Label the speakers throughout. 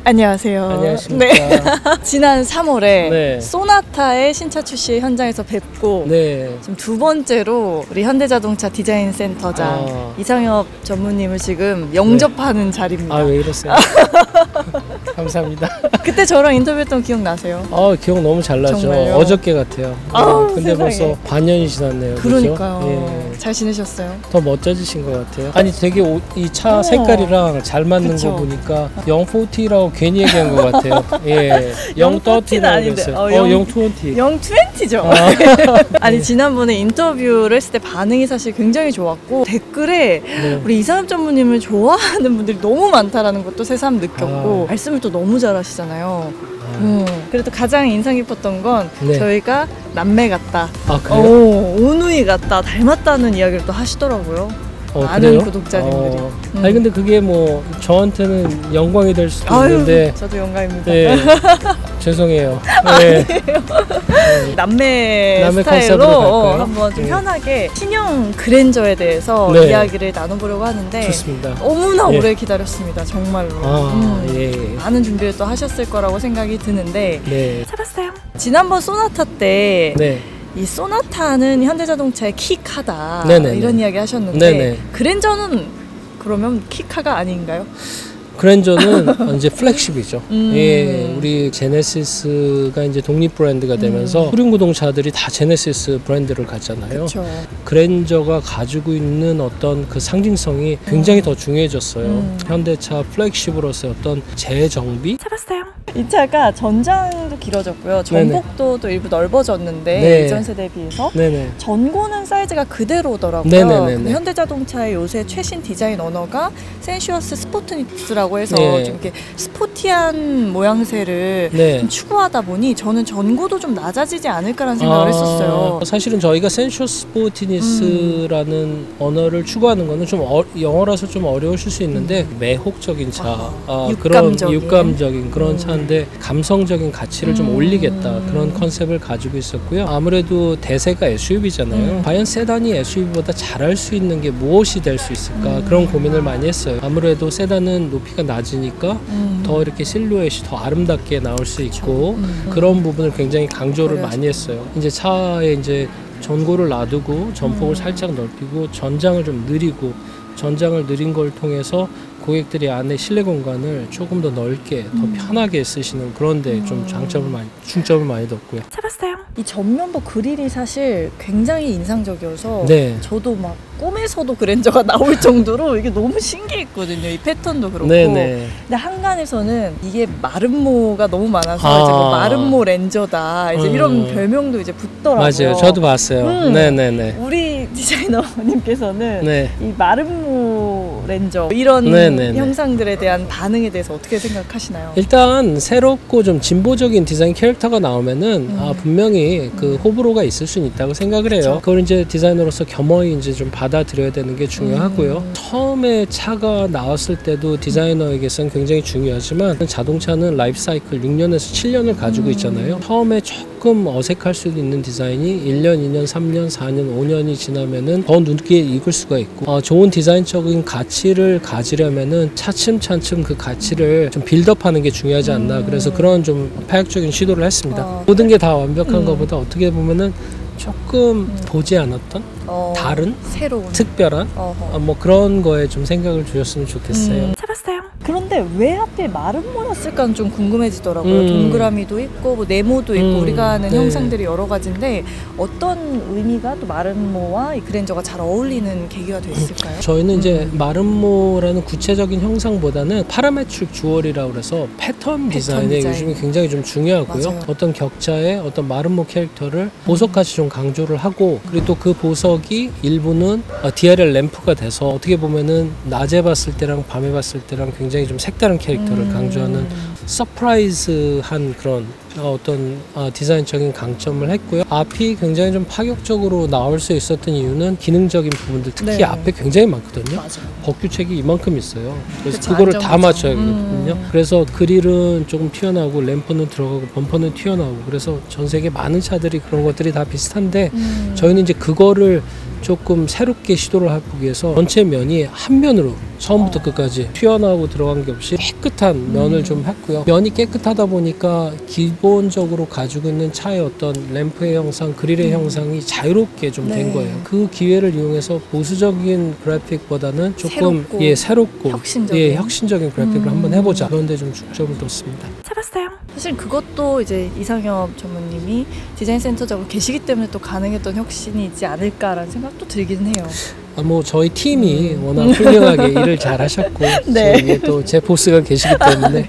Speaker 1: 안녕하세요.
Speaker 2: 안녕하십니까.
Speaker 1: 네. 지난 3월에
Speaker 2: 네.
Speaker 1: 소나타의 신차 출시 현장에서 뵙고
Speaker 2: 네.
Speaker 1: 지금 두 번째로 우리 현대자동차 디자인 센터장 이상엽 전무님을 지금 영접하는 자리입니다.
Speaker 2: 아, 왜 이러세요? 감사합니다.
Speaker 1: 그때 저랑 인터뷰했던 기억 나세요?
Speaker 2: 기억 너무 잘 나죠.
Speaker 1: 정말요?
Speaker 2: 어저께 같아요. 근데
Speaker 1: 세상에.
Speaker 2: 벌써 반년이 지났네요.
Speaker 1: 그러니까요.
Speaker 2: 그죠? 예.
Speaker 1: 잘 지내셨어요?
Speaker 2: 더 멋져지신 것 같아요. 아니, 되게 이 차 색깔이랑 잘 맞는
Speaker 1: 그쵸.
Speaker 2: 거 보니까 040라고 괜히 얘기한 것 같아요. 예. 030라고
Speaker 1: 아닌데.
Speaker 2: 그랬어요. 020.
Speaker 1: 020죠. 아니, 지난번에 인터뷰를 했을 때 반응이 사실 굉장히 좋았고 댓글에
Speaker 2: 네.
Speaker 1: 우리 이상엽 전무님을 좋아하는 분들이 너무 많다라는 것도 새삼 느꼈고 말씀을 또 너무 잘하시잖아요. 그래도 가장 인상 깊었던 건
Speaker 2: 네.
Speaker 1: 저희가 남매 같다.
Speaker 2: 아, 그래요?
Speaker 1: 오누이 같다. 닮았다는 이야기를 또 하시더라고요. 많은
Speaker 2: 그래요?
Speaker 1: 구독자님들이.
Speaker 2: 아니, 근데 그게 뭐 저한테는 영광이 될 수도 있는데.
Speaker 1: 저도 영광입니다.
Speaker 2: 네. 죄송해요. 네.
Speaker 1: 남매
Speaker 2: 컨셉으로
Speaker 1: 스타일로
Speaker 2: 갈까요?
Speaker 1: 한번 좀
Speaker 2: 네.
Speaker 1: 편하게 신형 그랜저에 대해서
Speaker 2: 네.
Speaker 1: 이야기를 나눠보려고 하는데
Speaker 2: 좋습니다.
Speaker 1: 너무나
Speaker 2: 예.
Speaker 1: 오래 기다렸습니다. 정말로.
Speaker 2: 예.
Speaker 1: 많은 준비를 또 하셨을 거라고 생각이 드는데
Speaker 2: 네.
Speaker 1: 찾았어요. 지난번 소나타 때
Speaker 2: 네.
Speaker 1: 이 소나타는 현대자동차의 키카다
Speaker 2: 네네네.
Speaker 1: 이런 이야기 하셨는데
Speaker 2: 네네.
Speaker 1: 그랜저는 그러면 키카가 아닌가요?
Speaker 2: 그랜저는 이제 플렉십이죠.
Speaker 1: 음.
Speaker 2: 예, 우리 제네시스가 이제 독립 브랜드가 되면서 후륜구동차들이 다 제네시스 브랜드를 갖잖아요.
Speaker 1: 그렇죠.
Speaker 2: 그랜저가 가지고 있는 어떤 그 상징성이 굉장히 더 중요해졌어요. 현대차 플렉십으로서의 어떤 재정비?
Speaker 1: 찾았어요. 이 차가 전장도 길어졌고요. 전복도 또 일부 넓어졌는데
Speaker 2: 네.
Speaker 1: 이전 세대에 비해서
Speaker 2: 네네.
Speaker 1: 전고는 사이즈가 그대로더라고요.
Speaker 2: 네네네네.
Speaker 1: 근데 현대자동차의 요새 최신 디자인 언어가 센슈어스 스포트닉스라고 해서
Speaker 2: 네.
Speaker 1: 좀 이렇게 스포티한 모양새를
Speaker 2: 네.
Speaker 1: 좀 추구하다 보니 저는 전고도 좀 낮아지지 않을까라는 생각을 했었어요.
Speaker 2: 사실은 저희가 센슈어스 스포티니스라는 언어를 추구하는 거는 좀 영어라서 좀 어려우실 수 있는데 매혹적인 차, 그런 육감적인 그런 차인데 감성적인 가치를 좀 올리겠다 그런 컨셉을 가지고 있었고요. 아무래도 대세가 SUV잖아요. 과연 세단이 SUV보다 잘할 수 있는 게 무엇이 될 수 있을까 그런 고민을 많이 했어요. 아무래도 세단은 높이가 낮으니까 더 이렇게 실루엣이 더 아름답게 나올 수 있고 그런 부분을 굉장히 강조를 많이 했어요. 이제 차에 이제 전고를 놔두고 전폭을 살짝 넓히고 전장을 좀 느리고 전장을 느린 걸 통해서 고객들이 안에 실내 공간을 조금 더 넓게 더 편하게 쓰시는 그런 데 좀 중점을 많이 뒀고요.
Speaker 1: 찾았어요. 이 전면부 그릴이 사실 굉장히 인상적이어서
Speaker 2: 네.
Speaker 1: 저도 막 꿈에서도 그랜저가 나올 정도로 이게 너무 신기했거든요. 이 패턴도 그렇고.
Speaker 2: 네네.
Speaker 1: 근데 한간에서는 이게 마름모가 너무 많아서 이제 뭐 마름모 렌저다 이제 이런 별명도 이제 붙더라고요.
Speaker 2: 맞아요. 저도 봤어요. 네네네.
Speaker 1: 우리 디자이너님께서는
Speaker 2: 네.
Speaker 1: 이 마름모 렌저 이런
Speaker 2: 네네네.
Speaker 1: 형상들에 대한 반응에 대해서 어떻게 생각하시나요?
Speaker 2: 일단 새롭고 좀 진보적인 디자인 캐릭터가 나오면은 분명히 그 호불호가 있을 수는 있다고 생각을 해요. 그걸 이제 디자이너로서 겸허히 이제 좀 받아들여야 되는 게 중요하고요. 처음에 차가 나왔을 때도 디자이너에게서는 굉장히 중요하지만 자동차는 라이프 사이클 6년에서 7년을 가지고 있잖아요. 처음에 조금 어색할 수도 있는 디자인이 1년, 2년, 3년, 4년, 5년이 지나면은 더 눈에 익을 수가 있고 좋은 디자인적인 가치를 가지려면은 차츰차츰 그 가치를 좀 빌드업하는 게 중요하지 않나. 그래서 그런 좀 파격적인 시도를 했습니다. 모든 게 다 완벽한 것보다 어떻게 보면은 조금 보지 않았던 다른
Speaker 1: 새로운
Speaker 2: 특별한 뭐 그런 거에 좀 생각을 주셨으면 좋겠어요.
Speaker 1: 찾았어요. 그런데 왜 하필 마름모였을까는 좀 궁금해지더라고요. 동그라미도 있고 뭐 네모도 있고 우리가 아는 형상들이 여러 가지인데 어떤 의미가 또 마름모와 이 그랜저가 잘 어울리는 계기가 됐을까요?
Speaker 2: 저희는 이제 마름모라는 구체적인 형상보다는 파라메트릭 주얼이라고 해서 패턴 디자인에 요즘에 굉장히 좀 중요하고요. 맞아요. 어떤 격자의 어떤 마름모 캐릭터를 보석같이 좀 강조를 하고 그리고 또 그 보석이 일부는 DRL 램프가 돼서 어떻게 보면은 낮에 봤을 때랑 밤에 봤을 때랑 굉장히 좀 색다른 캐릭터를 강조하는 서프라이즈한 그런 어떤 디자인적인 강점을 했고요. 앞이 굉장히 좀 파격적으로 나올 수 있었던 이유는 기능적인 부분들 특히
Speaker 1: 네.
Speaker 2: 앞에 굉장히 많거든요.
Speaker 1: 맞아요.
Speaker 2: 법규책이 이만큼 있어요. 그래서
Speaker 1: 그쵸,
Speaker 2: 그거를 다
Speaker 1: 안정하죠.
Speaker 2: 맞춰야 되거든요. 그래서 그릴은 조금 튀어나오고 램프는 들어가고 범퍼는 튀어나오고 그래서 전 세계 많은 차들이 그런 것들이 다 비슷한데 저희는 이제 그거를 조금 새롭게 시도를 하기 위해서 전체 면이 한 면으로 처음부터 끝까지 튀어나오고 들어간 게 없이 깨끗한 면을 좀 했고요. 했고요. 면이 깨끗하다 보니까 기본적으로 가지고 있는 차의 어떤 램프의 형상, 그릴의 형상이 자유롭게 좀 된 거예요. 그 기회를 이용해서 보수적인 그래픽보다는 조금 새롭고 혁신적인 그래픽을 한번 해보자. 그런데 좀 중점을 뒀습니다.
Speaker 1: 해봤어요. 사실 그것도 이제 이상엽 전무님이 디자인 센터장으로 계시기 때문에 또 가능했던 혁신이 있지 않을까라는 생각도 들긴 해요.
Speaker 2: 뭐 저희 팀이 워낙 훌륭하게 일을 잘 하셨고 네. 또 제 보스가 계시기 때문에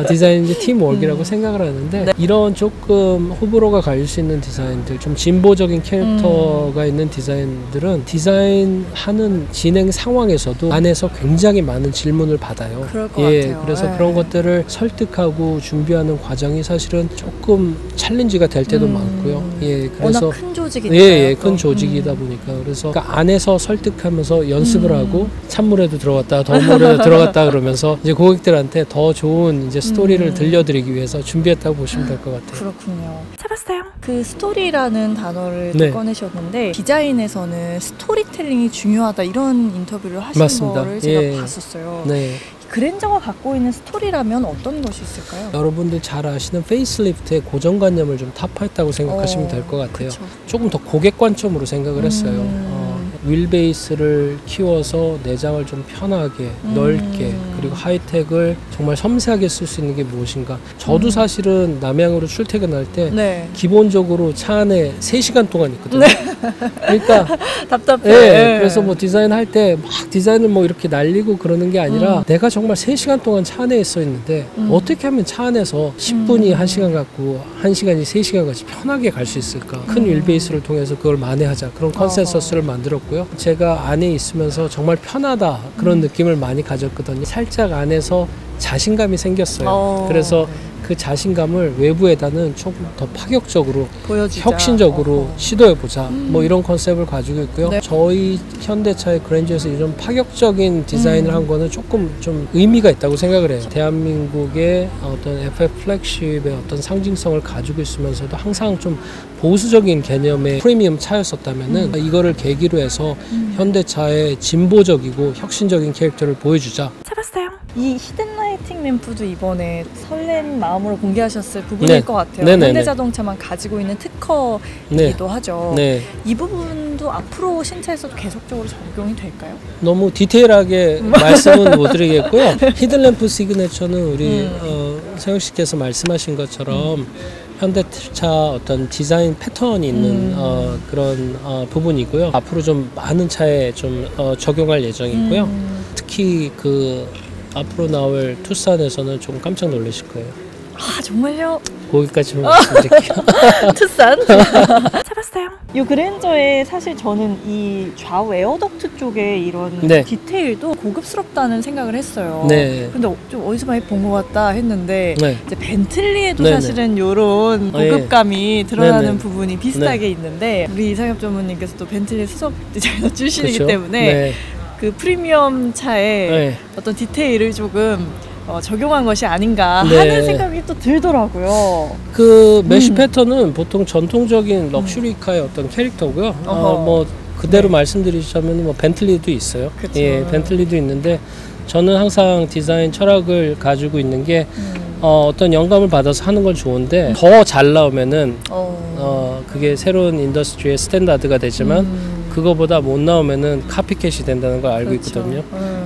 Speaker 2: 디자인 이제 팀워크라고 생각을 하는데 이런 조금 호불호가 갈릴 수 있는 디자인들, 좀 진보적인 캐릭터가 있는 디자인들은 디자인하는 진행 상황에서도 안에서 굉장히 많은 질문을 받아요.
Speaker 1: 그럴 것 같아요.
Speaker 2: 그래서 그런 것들을 설득하고 준비하는 과정이 사실은 조금 챌린지가 될 때도 많고요.
Speaker 1: 그래서 워낙 큰 조직이니까요.
Speaker 2: 큰 조직이다 보니까 그래서 그러니까 안에서 설득하면서 연습을 하고 찬물에도 들어갔다 더물에도 들어갔다 그러면서 이제 고객들한테 더 좋은 이제 스토리를 들려드리기 위해서 준비했다고 보시면 될 것 같아요.
Speaker 1: 그렇군요. 해봤어요. 그 스토리라는 단어를 또 꺼내셨는데 디자인에서는 스토리텔링이 중요하다 이런 인터뷰를 하신
Speaker 2: 맞습니다.
Speaker 1: 거를 제가 봤었어요. 그랜저가 갖고 있는 스토리라면 어떤 것이 있을까요?
Speaker 2: 여러분들 잘 아시는 페이스리프트의 고정관념을 좀 타파했다고 생각하시면 될 것 같아요. 그쵸. 조금 더 고객 관점으로 생각을 했어요. 휠베이스를 키워서 내장을 좀 편하게 넓게 그리고 하이텍을 정말 섬세하게 쓸 수 있는 게 무엇인가. 저도 사실은 남양으로 출퇴근할 때 기본적으로 차 안에 3시간 동안 있거든요. 그러니까
Speaker 1: 답답해.
Speaker 2: 그래서 뭐 디자인할 때 막 디자인을 뭐 이렇게 날리고 그러는 게 아니라 내가 정말 3시간 동안 차 안에 있어 있는데 어떻게 하면 차 안에서 10분이 1시간 같고 1시간이 3시간 같이 편하게 갈 수 있을까. 큰 휠베이스를 통해서 그걸 만회하자. 그런 컨센서스를 만들었고요. 제가 안에 있으면서 정말 편하다 그런 느낌을 많이 가졌거든요. 살짝 안에서 자신감이 생겼어요. 그래서 그 자신감을 외부에다는 조금 더 파격적으로 보여주자. 혁신적으로 시도해보자 뭐 이런 컨셉을 가지고 있고요. 저희 현대차의 그랜저에서 이런 파격적인 디자인을 한 거는 조금 좀 의미가 있다고 생각을 해요. 대한민국의 어떤 FF 플래그십의 어떤 상징성을 가지고 있으면서도 항상 좀 보수적인 개념의 프리미엄 차였었다면은 이거를 계기로 해서 현대차의 진보적이고 혁신적인 캐릭터를 보여주자.
Speaker 1: 해봤어요. 이 히든 라이팅 램프도 이번에 설렌 마음으로 공개하셨을 부분일 것 같아요. 현대자동차만 가지고 있는 특허이기도 하죠. 이 부분도 앞으로 신차에서도 계속적으로 적용이 될까요?
Speaker 2: 너무 디테일하게 말씀은 못 드리겠고요. 히든 램프 시그네처는 우리 세영 씨께서 말씀하신 것처럼 현대차 어떤 디자인 패턴이 있는 그런 부분이고요. 앞으로 좀 많은 차에 좀 적용할 예정이고요. 특히 그 앞으로 나올 투싼에서는 좀 깜짝 놀라실 거예요.
Speaker 1: 아 정말요?
Speaker 2: 거기까지만 말씀드릴게요.
Speaker 1: 투싼? 해봤어요. 이 그랜저에 사실 저는 이 좌우 에어덕트 쪽에 이런 디테일도 고급스럽다는 생각을 했어요. 근데 좀 어디서 많이 본 것 같다 했는데 이제 벤틀리에도 사실은 이런 고급감이 드러나는 부분이 비슷하게 있는데 우리 이상엽 전무님께서 또 벤틀리 수석 디자이너 출신이기 때문에 그 프리미엄 차에 어떤 디테일을 조금 적용한 것이 아닌가 하는 생각이 또 들더라고요.
Speaker 2: 그 메쉬 패턴은 보통 전통적인 럭셔리카의 어떤 캐릭터고요. 뭐 그대로 말씀드리자면 뭐 벤틀리도 있어요. 벤틀리도 있는데 저는 항상 디자인 철학을 가지고 있는 게 어떤 영감을 받아서 하는 건 좋은데 더 잘 나오면은 그게 새로운 인더스트리의 스탠다드가 되지만 그거보다 못 나오면은 카피캣이 된다는 걸 알고 있거든요.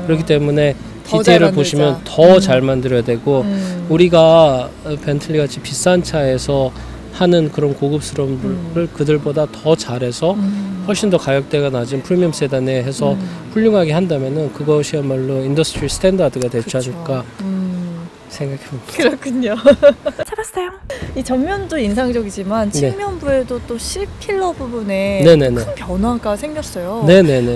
Speaker 2: 그렇기 때문에 디테일을 보시면 더 잘 만들어야 되고 우리가 벤틀리 같이 비싼 차에서 하는 그런 고급스러움을 그들보다 더 잘해서 훨씬 더 가격대가 낮은 프리미엄 세단에 해서 훌륭하게 한다면은 그것이야말로 인더스트리 스탠다드가 되지 않을까 생각해봅니다.
Speaker 1: 그렇군요. 해봤어요. 이 전면도 인상적이지만 측면부에도 또 C필러 부분에 큰 변화가 생겼어요.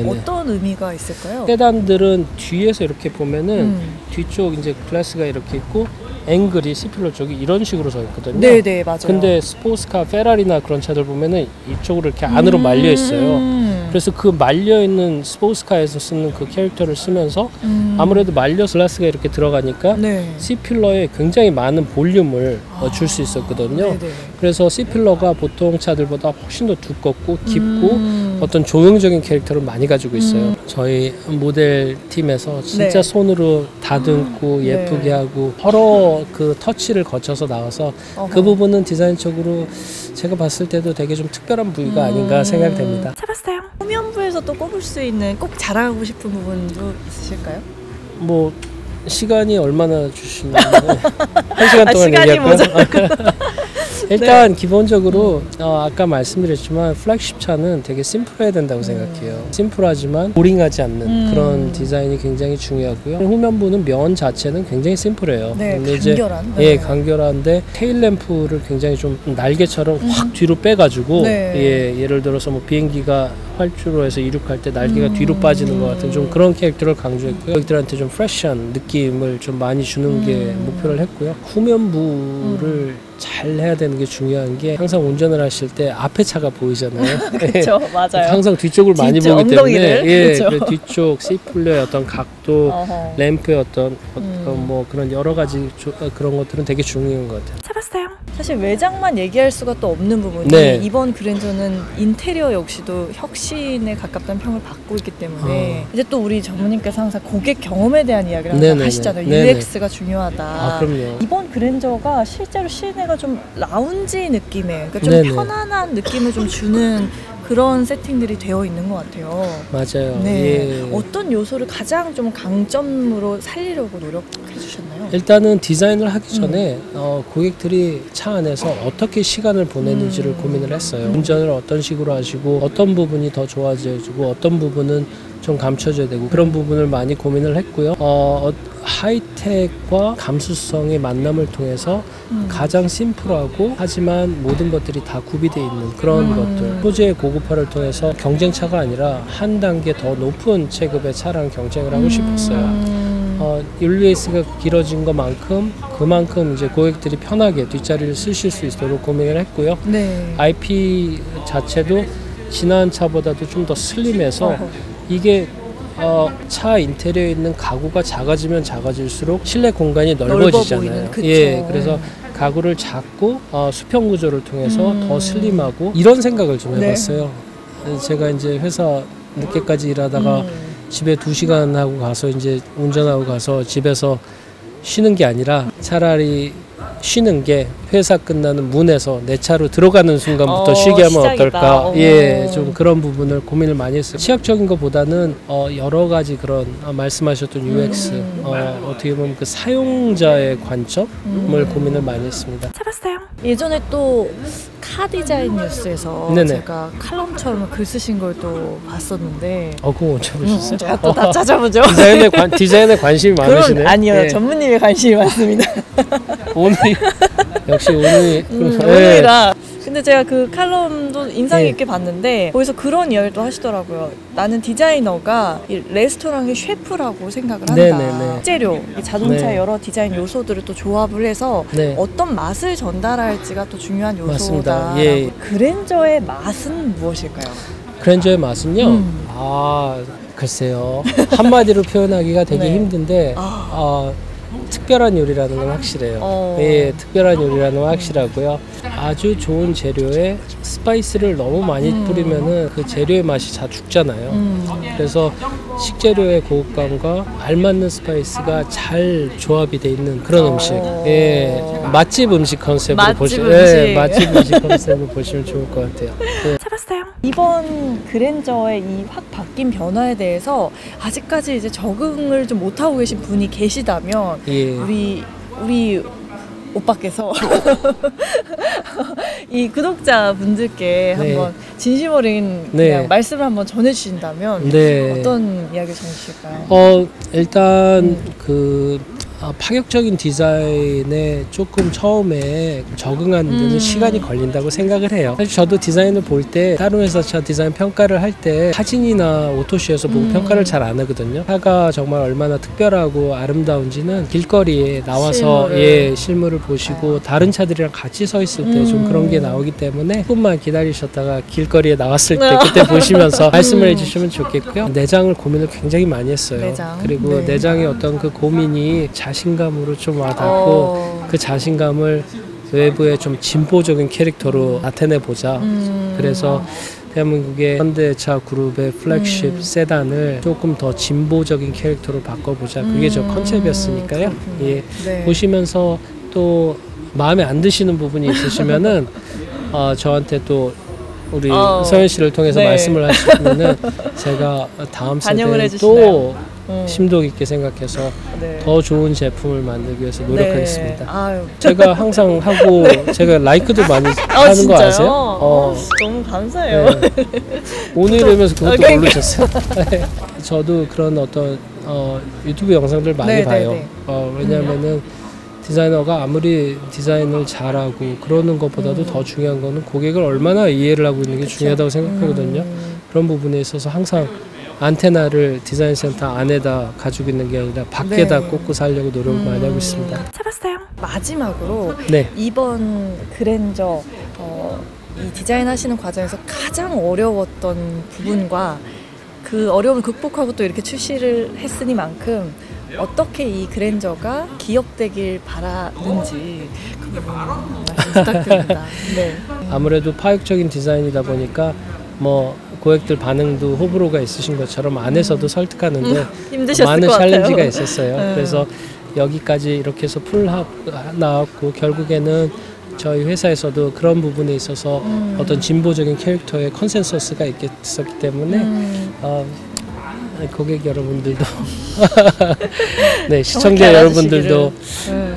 Speaker 1: 어떤 의미가 있을까요?
Speaker 2: 세단들은 뒤에서 이렇게 보면은 뒤쪽 이제 글라스가 이렇게 있고 앵글이 C필러 쪽이 이런 식으로 서 있거든요.
Speaker 1: 맞아요.
Speaker 2: 근데 스포츠카, 페라리나 그런 차들 보면은 이쪽으로 이렇게 안으로 말려 있어요. 그래서 그 말려있는 스포츠카에서 쓰는 그 캐릭터를 쓰면서 아무래도 말려 글라스가 이렇게 들어가니까
Speaker 1: 네.
Speaker 2: C필러에 굉장히 많은 볼륨을 줄 수 있었거든요.
Speaker 1: 네네.
Speaker 2: 그래서 C필러가 보통 차들보다 훨씬 더 두껍고 깊고 어떤 조형적인 캐릭터를 많이 가지고 있어요. 저희 모델 팀에서 진짜
Speaker 1: 네.
Speaker 2: 손으로 다듬고
Speaker 1: 네.
Speaker 2: 예쁘게 하고 서로 그 터치를 거쳐서 나와서
Speaker 1: 어허.
Speaker 2: 그 부분은 디자인적으로 제가 봤을 때도 되게 좀 특별한 부위가 아닌가 생각됩니다.
Speaker 1: 찾았어요. 후면부에서 또 꼽을 수 있는 꼭 자랑하고 싶은 부분도 있으실까요?
Speaker 2: 뭐 시간이 얼마나 주시는데 1시간 동안
Speaker 1: 시간이
Speaker 2: 얘기할까요? 일단 기본적으로 아까 말씀드렸지만 플래그십 차는 되게 심플해야 된다고 생각해요. 심플하지만 보링하지 않는 그런 디자인이 굉장히 중요하고요. 후면부는 면 자체는 굉장히 심플해요.
Speaker 1: 네,
Speaker 2: 근데
Speaker 1: 간결한.
Speaker 2: 예, 간결한데 테일 램프를 굉장히 좀 날개처럼 확 뒤로 빼가지고
Speaker 1: 네.
Speaker 2: 예, 예를 들어서 뭐 비행기가 활주로 해서 이륙할 때 날개가 뒤로 빠지는 것 같은 좀 그런 캐릭터를 강조했고요. 저희들한테 좀 프레시한 느낌을 좀 많이 주는 게 목표를 했고요. 후면부를 잘 해야 되는 게 중요한 게 항상 운전을 하실 때 앞에 차가 보이잖아요.
Speaker 1: 그렇죠, 맞아요.
Speaker 2: 항상 뒤쪽을 많이
Speaker 1: 뒤쪽,
Speaker 2: 보기 때문에 예,
Speaker 1: 그렇죠.
Speaker 2: 그 뒤쪽 C플러의 어떤 각도,
Speaker 1: 어허.
Speaker 2: 램프의 어떤 뭐 그런 여러 가지 그런 것들은 되게 중요한 것 같아요.
Speaker 1: 찾았어요. 사실 외장만 얘기할 수가 또 없는 부분이
Speaker 2: 네.
Speaker 1: 이번 그랜저는 인테리어 역시도 혁신에 가깝다는 평을 받고 있기 때문에 이제 또 우리 전무님께서 항상 고객 경험에 대한 이야기를 항상
Speaker 2: 네네네.
Speaker 1: 하시잖아요.
Speaker 2: 네네.
Speaker 1: UX가 중요하다.
Speaker 2: 아, 그럼요.
Speaker 1: 이번 그랜저가 실제로 시내가 좀 라운지 느낌의 그러니까 좀
Speaker 2: 네네.
Speaker 1: 편안한 느낌을 좀 주는 그런 세팅들이 되어 있는 것 같아요.
Speaker 2: 맞아요.
Speaker 1: 네.
Speaker 2: 예.
Speaker 1: 어떤 요소를 가장 좀 강점으로 살리려고 노력해 주셨나요?
Speaker 2: 일단은 디자인을 하기 전에 고객들이 차 안에서 어떻게 시간을 보내는지를 고민을 했어요. 운전을 어떤 식으로 하시고 어떤 부분이 더 좋아져주고 어떤 부분은 좀 감춰져야 되고 그런 부분을 많이 고민을 했고요. 하이텍과 감수성의 만남을 통해서 가장 심플하고 하지만 모든 것들이 다 구비되어 있는 그런 것들, 소재의 고급화를 통해서 경쟁차가 아니라 한 단계 더 높은 체급의 차랑 경쟁을 하고 싶었어요. 율리에이스가 길어진 것만큼 그만큼 이제 고객들이 편하게 뒷자리를 쓰실 수 있도록 고민을 했고요.
Speaker 1: 네.
Speaker 2: IP 자체도 지난 차보다도 좀 더 슬림해서 이게 차 인테리어에 있는 가구가 작아지면 작아질수록 실내 공간이 넓어지잖아요.
Speaker 1: 넓어 보이는,
Speaker 2: 예, 그래서 가구를 작고 수평 구조를 통해서 더 슬림하고 이런 생각을 좀 해봤어요. 제가 이제 회사 늦게까지 일하다가 집에 2시간 하고 가서 이제 운전하고 가서 집에서 쉬는 게 아니라 차라리 쉬는 게 회사 끝나는 문에서 내 차로 들어가는 순간부터 쉬게 하면
Speaker 1: 시작이다.
Speaker 2: 어떨까? 예, 좀 그런 부분을 고민을 많이 했어요. 시각적인 것보다는 여러 가지 그런 말씀하셨던 UX, 어떻게 보면 그 사용자의 관점을 고민을 많이 했습니다.
Speaker 1: 찾았어요. 예전에 또 카 디자인 뉴스에서
Speaker 2: 네네.
Speaker 1: 제가 칼럼처럼 글 쓰신 걸 또 봤었는데
Speaker 2: 그거 언제 보셨어요?
Speaker 1: 제가 또 다 찾아보죠.
Speaker 2: 디자인에 관심이 많으시네요.
Speaker 1: 그럼 아니요.
Speaker 2: 예.
Speaker 1: 전무님의 관심이 많습니다.
Speaker 2: 오늘 역시 오늘이
Speaker 1: 오늘이라. 근데 제가 그 칼럼도 인상
Speaker 2: 예.
Speaker 1: 깊게 봤는데 거기서 그런 이야기도 하시더라고요. 나는 디자이너가 이 레스토랑의 셰프라고 생각을 한다.
Speaker 2: 네네네.
Speaker 1: 식재료, 이 자동차의
Speaker 2: 네.
Speaker 1: 여러 디자인 요소들을 또 조합을 해서
Speaker 2: 네.
Speaker 1: 어떤 맛을 전달할지가 또 중요한 요소다.
Speaker 2: 맞습니다. 예.
Speaker 1: 그랜저의 맛은 무엇일까요?
Speaker 2: 그랜저의 맛은요. 글쎄요. 한마디로 표현하기가 되게
Speaker 1: 네.
Speaker 2: 힘든데 특별한 요리라는 건 확실해요. 예, 특별한 요리라는 건 확실하고요. 아주 좋은 재료에 스파이스를 너무 많이 뿌리면은 그 재료의 맛이 다 죽잖아요. 그래서 식재료의 고급감과 알맞는 스파이스가 잘 조합이 돼 있는 그런 음식. 예, 맛집 음식 컨셉으로 보시면 예, 맛집 음식 컨셉으로 보시면 좋을 것 같아요. 예.
Speaker 1: 찾았어요. 이번 그랜저의 이 확 바뀐 변화에 대해서 아직까지 이제 적응을 좀 못하고 계신 분이 계시다면
Speaker 2: 예.
Speaker 1: 우리 오빠께서 이 구독자분들께 한번 진심 어린 그냥 말씀을 한번 전해주신다면 어떤 이야기 전해주실까요?
Speaker 2: 일단 파격적인 디자인에 조금 처음에 적응하는 데는 시간이 걸린다고 생각을 해요. 사실 저도 디자인을 볼 때 다른 회사차 디자인 평가를 할 때 사진이나 오토쇼에서 보고 평가를 잘 안 하거든요. 차가 정말 얼마나 특별하고 아름다운지는 길거리에 나와서 실물을 보시고 다른 차들이랑 같이 서 있을 때 좀 그런 게 나오기 때문에 조금만 기다리셨다가 길거리에 나왔을 때 그때 보시면서 말씀을 해주시면 좋겠고요. 내장을 고민을 굉장히 많이 했어요.
Speaker 1: 내장.
Speaker 2: 그리고 내장의 어떤 그 고민이 자신감으로 좀 와닿고 그 자신감을 외부에 좀 진보적인 캐릭터로 나타내보자. 그래서 대한민국의 현대차 그룹의 플래그십 세단을 조금 더 진보적인 캐릭터로 바꿔보자. 그게 저 컨셉이었으니까요. 예.
Speaker 1: 네.
Speaker 2: 보시면서 또 마음에 안 드시는 부분이 있으시면은 저한테 또 우리 서현 씨를 통해서 말씀을 하시면은 제가 다음 세대에 또 심도 깊게 생각해서 더 좋은 제품을 만들기 위해서 노력하겠습니다. 제가 항상 하고 제가 라이크도 많이 하는 거 아세요?
Speaker 1: 너무 감사해요.
Speaker 2: 오늘이면서 그것도 모르셨어요. 저도 그런 어떤 유튜브 영상들 많이 봐요. 왜냐하면은 디자이너가 아무리 디자인을 잘하고 그러는 것보다도 더 중요한 거는 고객을 얼마나 이해를 하고 있는 게 중요하다고 생각하거든요. 그런 부분에 있어서 항상 안테나를 디자인 센터 안에다 가지고 있는 게 아니라 밖에다 꽂고 살려고 노력을 많이 하고 있습니다.
Speaker 1: 잡았어요. 마지막으로
Speaker 2: 네.
Speaker 1: 이번 그랜저 이 디자인 하시는 과정에서 가장 어려웠던 부분과 그 어려움을 극복하고 또 이렇게 출시를 했으니만큼 어떻게 이 그랜저가 기억되길 바라는지 그 부분 말씀 부탁드립니다. 네.
Speaker 2: 아무래도 파격적인 디자인이다 보니까 뭐 고객들 반응도 호불호가 있으신 것처럼 안에서도 설득하는데 많은 챌린지가 있었어요. 그래서 여기까지 이렇게 해서 풀 나왔고 결국에는 저희 회사에서도 그런 부분에 있어서 어떤 진보적인 캐릭터의 컨센서스가 있었기 때문에 고객 여러분들도 네, 시청자 여러분들도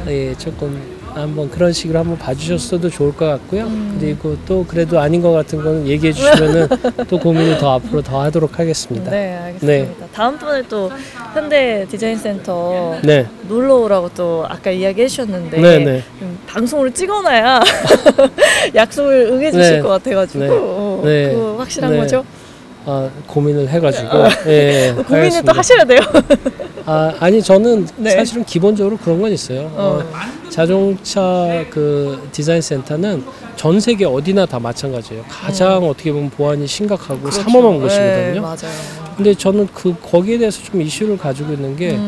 Speaker 2: 예, 조금 한번 그런 식으로 한번 봐주셨어도 좋을 것 같고요. 그리고 또 그래도 아닌 것 같은 거는 얘기해 주시면은 또 고민을 더 앞으로 더 하도록 하겠습니다.
Speaker 1: 네, 알겠습니다. 네. 다음번에 또 현대 디자인 센터 놀러 오라고 또 아까 이야기해 주셨는데 방송으로 찍어놔야 약속을 응해 주실 것 같아가지고 그거 확실한 거죠?
Speaker 2: 고민을 해가지고
Speaker 1: 고민을 또 하셔야 돼요.
Speaker 2: 아니 저는 사실은 기본적으로 그런 건 있어요. 자동차 그 디자인 센터는 전 세계 어디나 다 마찬가지예요. 가장 어떻게 보면 보안이 심각하고 삼엄한 곳이거든요.
Speaker 1: 맞아요.
Speaker 2: 근데 저는 거기에 대해서 좀 이슈를 가지고 있는 게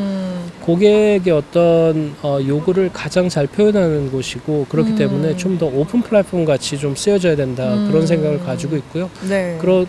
Speaker 2: 고객의 어떤 요구를 가장 잘 표현하는 곳이고 그렇기 때문에 좀 더 오픈 플랫폼 같이 좀 쓰여져야 된다 그런 생각을 가지고 있고요. 그런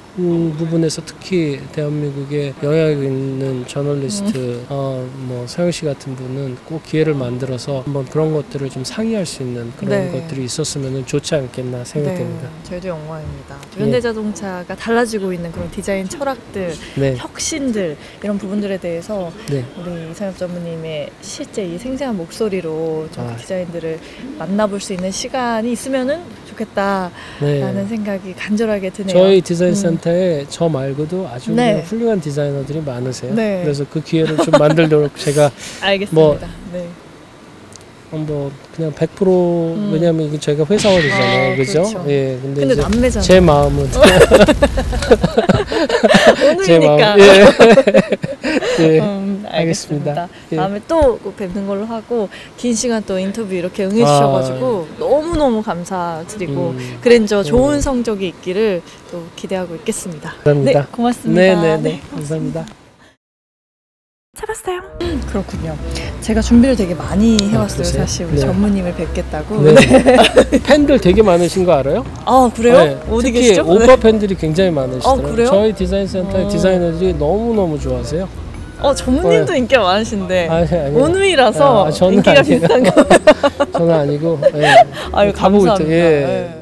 Speaker 2: 부분에서 특히 대한민국에 영향력 있는 저널리스트 뭐 서영 씨 같은 분은 꼭 기회를 만들어서 한번 그런 것들을 좀 상의할 수 있는 그런 것들이 있었으면 좋지 않겠나 생각됩니다.
Speaker 1: 저희도 영광입니다. 현대자동차가 달라지고 있는 그런 디자인 철학들, 혁신들 이런 부분들에 대해서 우리 이상엽 전무님의 실제 이 생생한 목소리로 좀 디자인들을 만나볼 수 있는 시간이 있으면은 좋겠다라는 생각이 간절하게 드네요.
Speaker 2: 저희 디자인 센터에 저 말고도 아주 훌륭한 디자이너들이 많으세요. 그래서 그 기회를 좀 만들도록 제가
Speaker 1: 알겠습니다.
Speaker 2: 뭐 그냥 100% 왜냐면 이게 저희가 회사원이잖아요, 그죠?
Speaker 1: 그렇죠.
Speaker 2: 예, 근데
Speaker 1: 이제 남매잖아요.
Speaker 2: 제 마음은
Speaker 1: 오늘이니까.
Speaker 2: 알겠습니다.
Speaker 1: 다음에 또 꼭 뵙는 걸로 하고 긴 시간 또 인터뷰 이렇게 응해주셔가지고 너무너무 감사드리고 그랜저 좋은 성적이 있기를 또 기대하고 있겠습니다.
Speaker 2: 감사합니다.
Speaker 1: 네, 고맙습니다.
Speaker 2: 네, 감사합니다.
Speaker 1: 잡았어요. 그렇군요. 제가 준비를 되게 많이 해왔어요. 사실 우리 전무님을 뵙겠다고.
Speaker 2: 팬들 되게 많으신 거 알아요?
Speaker 1: 그래요? 어디
Speaker 2: 특히
Speaker 1: 계시죠?
Speaker 2: 오빠 팬들이 굉장히 많으시더라고요.
Speaker 1: 그래요?
Speaker 2: 저희 디자인 센터의 디자이너들이 너무너무 좋아하세요.
Speaker 1: 전무님도 인기가 많으신데
Speaker 2: 아니.
Speaker 1: 원우이라서 인기가 비슷한 거.
Speaker 2: 저는 아니고
Speaker 1: 아유, 감사합니다.